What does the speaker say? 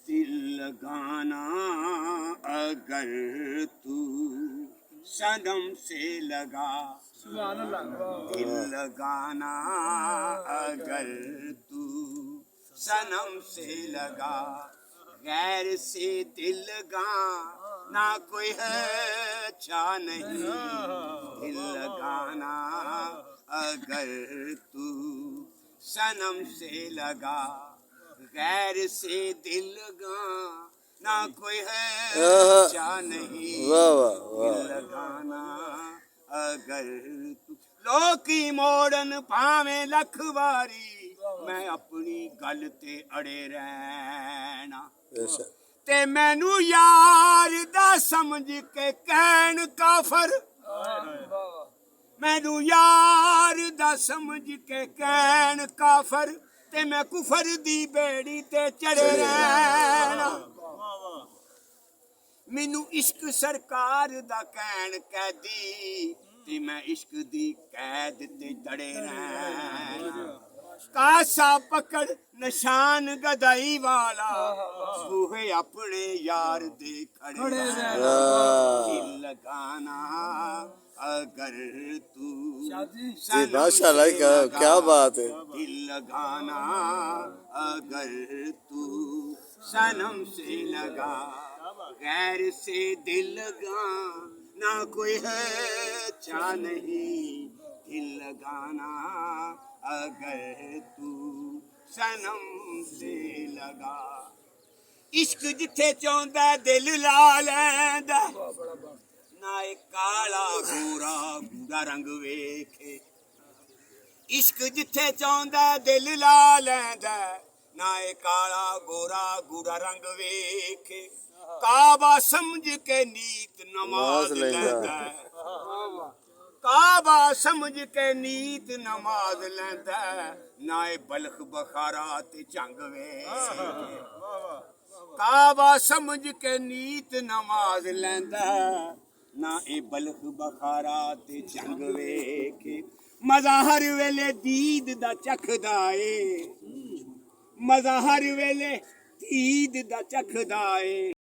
दिल लगाना अगर तू सनम से लगा, दिल लगाना अगर तू सनम से लगा, गैर से दिल लगाना कोई है अच्छा नहीं। दिल लगाना अगर तू सनम से लगा, गैर से दिल लगाना कोई है अच्छा नहीं। दिल लगाना अगर तू लोकी मोड़न भावे लख वारी, मैं अपनी गल ते अड़े रहना। ते मैनू यार दा समझ के कहन काफर, मैनू यार दा समझ के कहन काफर, ते मैं कुफर दी बेड़ी ते चढ़े रहना। मैनू इश्क सरकार दा कहन कैदी, ते मैं इश्क दी कैद ते चढ़े रहना। कासा पकड़ निशान गदाई वाला, बूहे अपने यार दे खड़े रहना। दिल लगाना अगर तू माशाल्लाह, क्या बात है। दिल लगाना अगर तू सनम से लगा, गैर से दिल लगाना कोई है अच्छा नहीं। दिल लगाना अगर तू सनम से लगा, इश्क जिथे चाहुंदा दिल ला लैंदा, ना एक काला गोरा गूड़ा रंग वेखे। इश्क जिथे चाहुंदा दिल ला लैंदा, ना एक काला गोरा गूड़ा रंग वेखे। काबा समझ के नीत नमाज लैंदा, काबा समझ के नीत नमाज लैंदा, ना ए बलख बखारा ते जंग वेखे। काबा समझ के नीत नमाज लैंदा, ना ए बलख बखारा ते जंग वेखे। मज़ा हर वेले दीद दा चखदा ए, मज़ा हर वेले दीद दा चखदा ए।